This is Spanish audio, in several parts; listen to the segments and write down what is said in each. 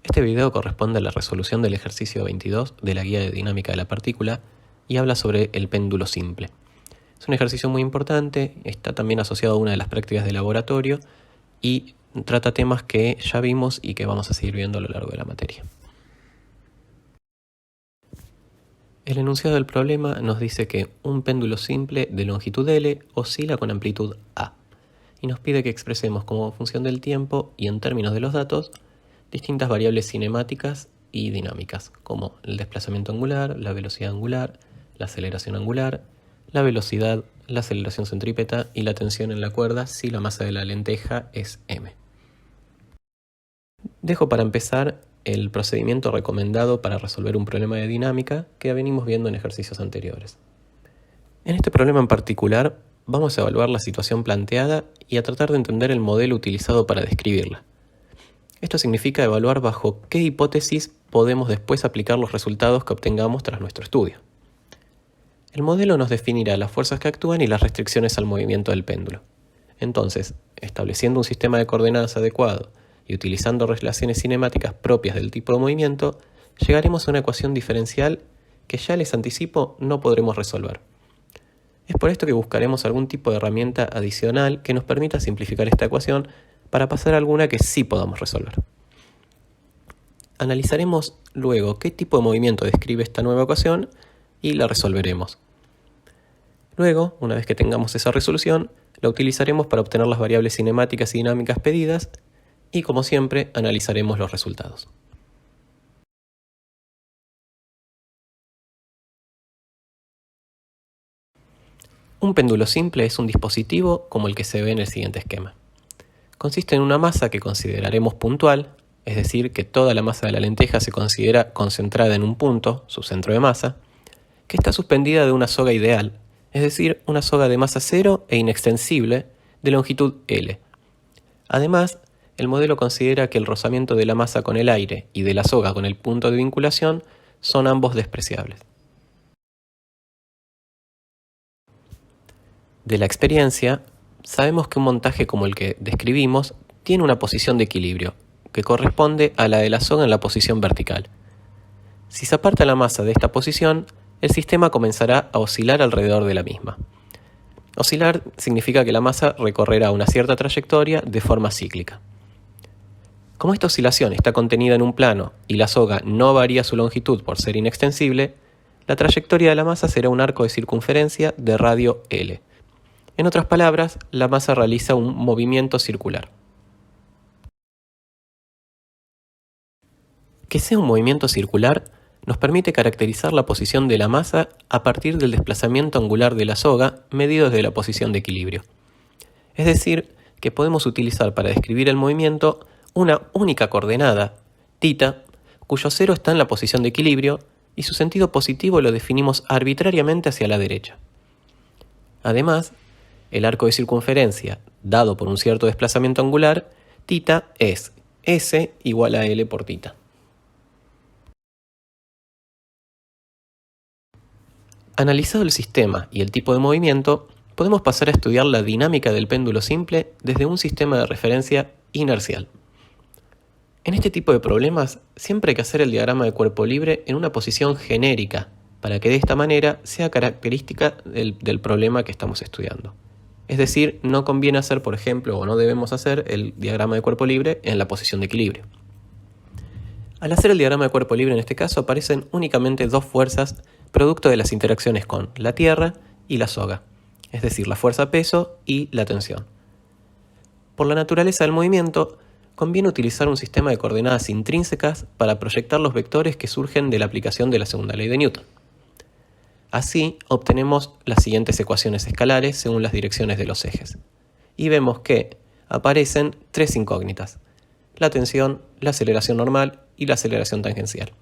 Este video corresponde a la resolución del ejercicio 22 de la guía de dinámica de la partícula y habla sobre el péndulo simple. Es un ejercicio muy importante, está también asociado a una de las prácticas de laboratorio y trata temas que ya vimos y que vamos a seguir viendo a lo largo de la materia. El enunciado del problema nos dice que un péndulo simple de longitud L oscila con amplitud A y nos pide que expresemos como función del tiempo y en términos de los datos distintas variables cinemáticas y dinámicas, como el desplazamiento angular, la velocidad angular, la aceleración angular, la velocidad, la aceleración centrípeta y la tensión en la cuerda si la masa de la lenteja es m. Dejo para empezar el procedimiento recomendado para resolver un problema de dinámica que venimos viendo en ejercicios anteriores. En este problema en particular, vamos a evaluar la situación planteada y a tratar de entender el modelo utilizado para describirla. Esto significa evaluar bajo qué hipótesis podemos después aplicar los resultados que obtengamos tras nuestro estudio. El modelo nos definirá las fuerzas que actúan y las restricciones al movimiento del péndulo. Entonces, estableciendo un sistema de coordenadas adecuado y utilizando relaciones cinemáticas propias del tipo de movimiento, llegaremos a una ecuación diferencial que ya les anticipo no podremos resolver. Es por esto que buscaremos algún tipo de herramienta adicional que nos permita simplificar esta ecuación para pasar a alguna que sí podamos resolver. Analizaremos luego qué tipo de movimiento describe esta nueva ecuación y la resolveremos. Luego, una vez que tengamos esa resolución, la utilizaremos para obtener las variables cinemáticas y dinámicas pedidas y, como siempre, analizaremos los resultados. Un péndulo simple es un dispositivo como el que se ve en el siguiente esquema. Consiste en una masa que consideraremos puntual, es decir, que toda la masa de la lenteja se considera concentrada en un punto, su centro de masa, que está suspendida de una soga ideal, es decir, una soga de masa cero e inextensible de longitud L. Además, el modelo considera que el rozamiento de la masa con el aire y de la soga con el punto de vinculación son ambos despreciables. De la experiencia, sabemos que un montaje como el que describimos tiene una posición de equilibrio, que corresponde a la de la soga en la posición vertical. Si se aparta la masa de esta posición, el sistema comenzará a oscilar alrededor de la misma. Oscilar significa que la masa recorrerá una cierta trayectoria de forma cíclica. Como esta oscilación está contenida en un plano y la soga no varía su longitud por ser inextensible, la trayectoria de la masa será un arco de circunferencia de radio L. En otras palabras, la masa realiza un movimiento circular. Que sea un movimiento circular nos permite caracterizar la posición de la masa a partir del desplazamiento angular de la soga medido desde la posición de equilibrio. Es decir, que podemos utilizar para describir el movimiento una única coordenada, θ, cuyo cero está en la posición de equilibrio y su sentido positivo lo definimos arbitrariamente hacia la derecha. Además, el arco de circunferencia, dado por un cierto desplazamiento angular, θ es S igual a L por θ. Analizado el sistema y el tipo de movimiento, podemos pasar a estudiar la dinámica del péndulo simple desde un sistema de referencia inercial. En este tipo de problemas, siempre hay que hacer el diagrama de cuerpo libre en una posición genérica, para que de esta manera sea característica del problema que estamos estudiando. Es decir, no conviene hacer, por ejemplo, o no debemos hacer el diagrama de cuerpo libre en la posición de equilibrio. Al hacer el diagrama de cuerpo libre en este caso aparecen únicamente dos fuerzas producto de las interacciones con la tierra y la soga, es decir, la fuerza-peso y la tensión. Por la naturaleza del movimiento, conviene utilizar un sistema de coordenadas intrínsecas para proyectar los vectores que surgen de la aplicación de la segunda ley de Newton. Así, obtenemos las siguientes ecuaciones escalares según las direcciones de los ejes. Y vemos que aparecen tres incógnitas: la tensión, la aceleración normal y la aceleración tangencial.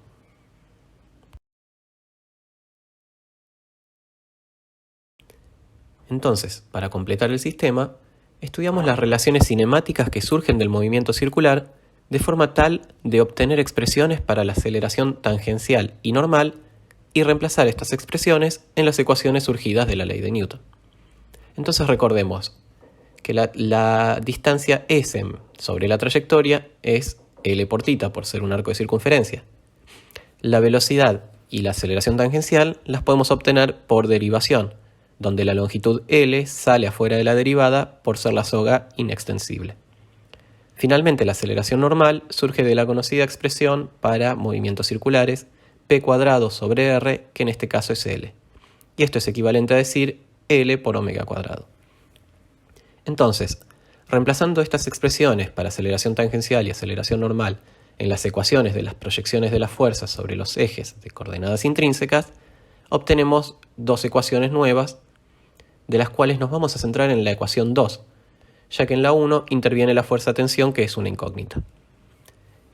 Entonces, para completar el sistema, estudiamos las relaciones cinemáticas que surgen del movimiento circular de forma tal de obtener expresiones para la aceleración tangencial y normal y reemplazar estas expresiones en las ecuaciones surgidas de la ley de Newton. Entonces recordemos que la distancia S sobre la trayectoria es L por θ por ser un arco de circunferencia. La velocidad y la aceleración tangencial las podemos obtener por derivación, donde la longitud L sale afuera de la derivada por ser la soga inextensible. Finalmente, la aceleración normal surge de la conocida expresión para movimientos circulares p² sobre r, que en este caso es L. Y esto es equivalente a decir L por ω². Entonces, reemplazando estas expresiones para aceleración tangencial y aceleración normal en las ecuaciones de las proyecciones de las fuerzas sobre los ejes de coordenadas intrínsecas, obtenemos dos ecuaciones nuevas, de las cuales nos vamos a centrar en la ecuación 2, ya que en la 1 interviene la fuerza-tensión, que es una incógnita.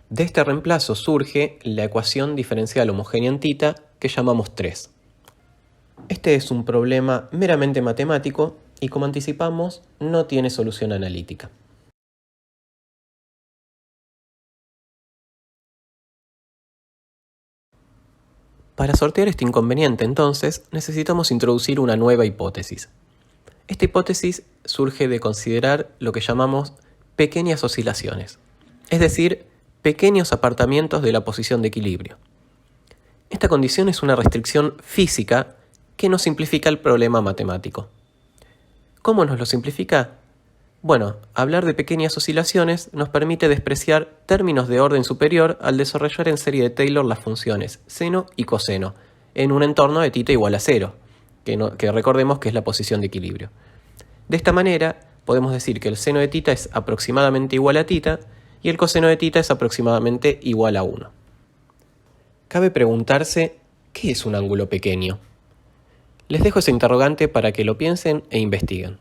De este reemplazo surge la ecuación diferencial homogénea en θ, que llamamos 3. Este es un problema meramente matemático y, como anticipamos, no tiene solución analítica. Para sortear este inconveniente, entonces, necesitamos introducir una nueva hipótesis. Esta hipótesis surge de considerar lo que llamamos pequeñas oscilaciones, es decir, pequeños apartamientos de la posición de equilibrio. Esta condición es una restricción física que nos simplifica el problema matemático. ¿Cómo nos lo simplifica? Bueno, hablar de pequeñas oscilaciones nos permite despreciar términos de orden superior al desarrollar en serie de Taylor las funciones seno y coseno en un entorno de θ igual a 0, que recordemos que es la posición de equilibrio. De esta manera, podemos decir que el seno de θ es aproximadamente igual a θ y el coseno de θ es aproximadamente igual a 1. Cabe preguntarse, ¿qué es un ángulo pequeño? Les dejo ese interrogante para que lo piensen e investiguen.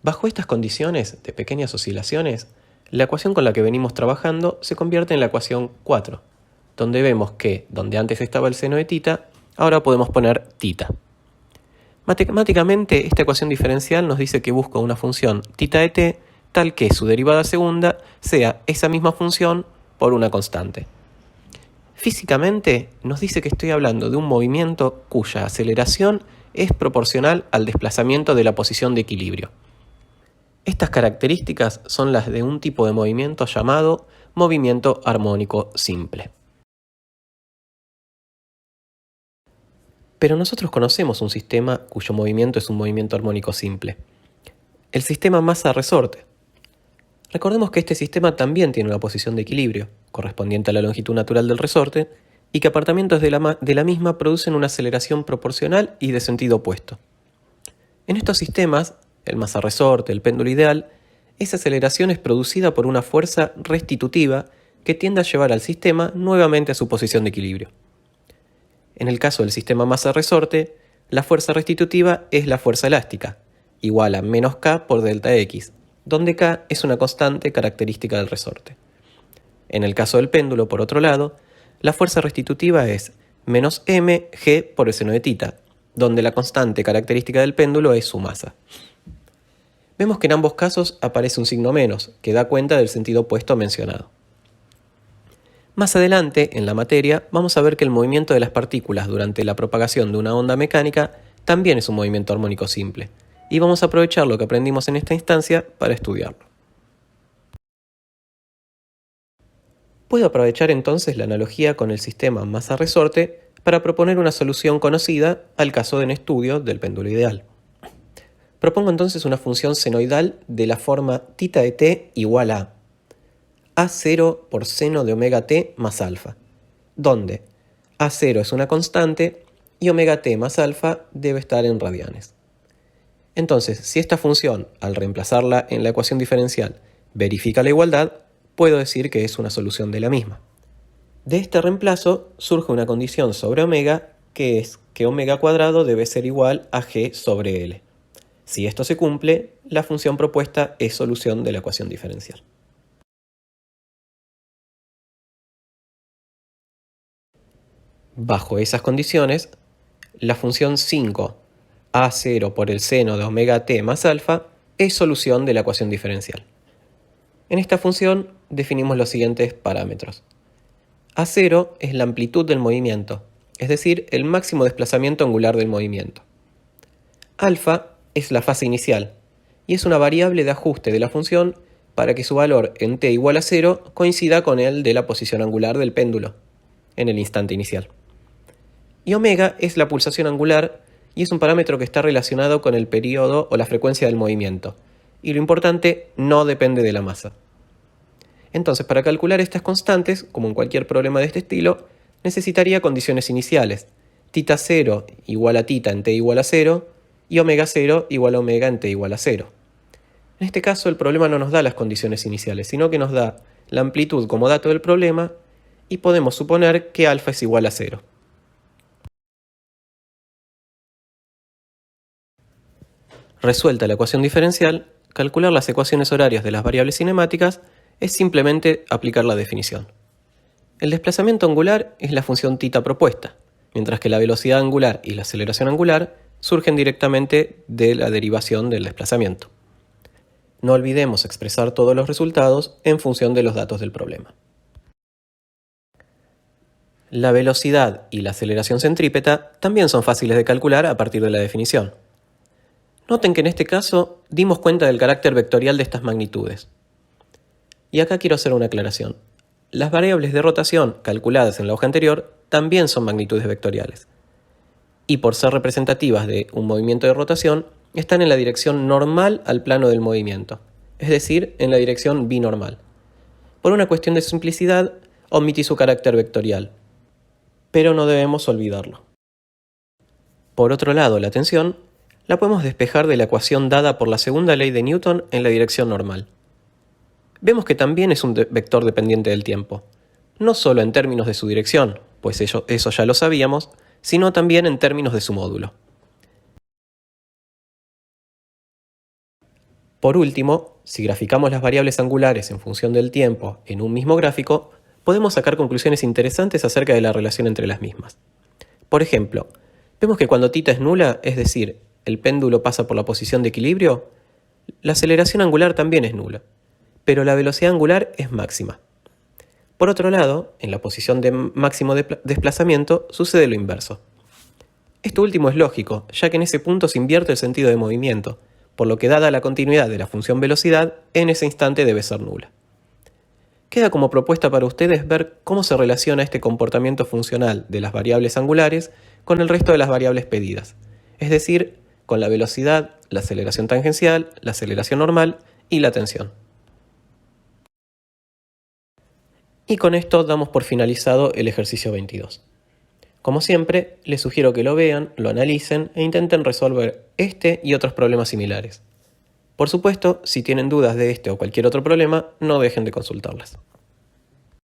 Bajo estas condiciones de pequeñas oscilaciones, la ecuación con la que venimos trabajando se convierte en la ecuación 4, donde vemos que, donde antes estaba el seno de θ, ahora podemos poner θ. Matemáticamente, esta ecuación diferencial nos dice que busco una función θ de t tal que su derivada segunda sea esa misma función por una constante. Físicamente, nos dice que estoy hablando de un movimiento cuya aceleración es proporcional al desplazamiento de la posición de equilibrio. Estas características son las de un tipo de movimiento llamado movimiento armónico simple. Pero nosotros conocemos un sistema cuyo movimiento es un movimiento armónico simple. El sistema masa-resorte. Recordemos que este sistema también tiene una posición de equilibrio, correspondiente a la longitud natural del resorte, y que apartamientos de la misma producen una aceleración proporcional y de sentido opuesto. En estos sistemas, el masa-resorte, el péndulo ideal, esa aceleración es producida por una fuerza restitutiva que tiende a llevar al sistema nuevamente a su posición de equilibrio. En el caso del sistema masa-resorte, la fuerza restitutiva es la fuerza elástica, igual a menos K por delta X, donde K es una constante característica del resorte. En el caso del péndulo, por otro lado, la fuerza restitutiva es menos mg por el seno de θ, donde la constante característica del péndulo es su masa. Vemos que en ambos casos aparece un signo menos, que da cuenta del sentido opuesto mencionado. Más adelante, en la materia, vamos a ver que el movimiento de las partículas durante la propagación de una onda mecánica también es un movimiento armónico simple, y vamos a aprovechar lo que aprendimos en esta instancia para estudiarlo. Puedo aprovechar entonces la analogía con el sistema masa-resorte para proponer una solución conocida al caso de un estudio del péndulo ideal. Propongo entonces una función senoidal de la forma θ de t igual a A0 por seno de omega t más alfa, donde A0 es una constante y omega t más alfa debe estar en radianes. Entonces, si esta función, al reemplazarla en la ecuación diferencial, verifica la igualdad, puedo decir que es una solución de la misma. De este reemplazo surge una condición sobre omega, que es que ω² debe ser igual a g sobre L. Si esto se cumple, la función propuesta es solución de la ecuación diferencial. Bajo esas condiciones, la función 5 A0 por el seno de omega t más alfa es solución de la ecuación diferencial. En esta función definimos los siguientes parámetros. A0 es la amplitud del movimiento, es decir, el máximo desplazamiento angular del movimiento. Alfa es la fase inicial, y es una variable de ajuste de la función para que su valor en t igual a 0 coincida con el de la posición angular del péndulo en el instante inicial. Y omega es la pulsación angular y es un parámetro que está relacionado con el periodo o la frecuencia del movimiento. Y lo importante, no depende de la masa. Entonces, para calcular estas constantes, como en cualquier problema de este estilo, necesitaría condiciones iniciales. Tita 0 igual a tita en t igual a 0 y omega 0 igual a omega en t igual a 0. En este caso, el problema no nos da las condiciones iniciales, sino que nos da la amplitud como dato del problema y podemos suponer que alfa es igual a 0. Resuelta la ecuación diferencial, calcular las ecuaciones horarias de las variables cinemáticas es simplemente aplicar la definición. El desplazamiento angular es la función tita propuesta, mientras que la velocidad angular y la aceleración angular surgen directamente de la derivación del desplazamiento. No olvidemos expresar todos los resultados en función de los datos del problema. La velocidad y la aceleración centrípeta también son fáciles de calcular a partir de la definición. Noten que en este caso dimos cuenta del carácter vectorial de estas magnitudes. Y acá quiero hacer una aclaración. Las variables de rotación calculadas en la hoja anterior también son magnitudes vectoriales. Y por ser representativas de un movimiento de rotación, están en la dirección normal al plano del movimiento, es decir, en la dirección binormal. Por una cuestión de simplicidad, omití su carácter vectorial, pero no debemos olvidarlo. Por otro lado, la tensión la podemos despejar de la ecuación dada por la segunda ley de Newton en la dirección normal. Vemos que también es un vector dependiente del tiempo, no solo en términos de su dirección, pues eso ya lo sabíamos, sino también en términos de su módulo. Por último, si graficamos las variables angulares en función del tiempo en un mismo gráfico, podemos sacar conclusiones interesantes acerca de la relación entre las mismas. Por ejemplo, vemos que cuando θ es nula, es decir, el péndulo pasa por la posición de equilibrio, la aceleración angular también es nula, pero la velocidad angular es máxima. Por otro lado, en la posición de máximo desplazamiento sucede lo inverso. Esto último es lógico, ya que en ese punto se invierte el sentido de movimiento, por lo que dada la continuidad de la función velocidad, en ese instante debe ser nula. Queda como propuesta para ustedes ver cómo se relaciona este comportamiento funcional de las variables angulares con el resto de las variables pedidas, es decir, con la velocidad, la aceleración tangencial, la aceleración normal y la tensión. Y con esto damos por finalizado el ejercicio 22. Como siempre, les sugiero que lo vean, lo analicen e intenten resolver este y otros problemas similares. Por supuesto, si tienen dudas de este o cualquier otro problema, no dejen de consultarlas.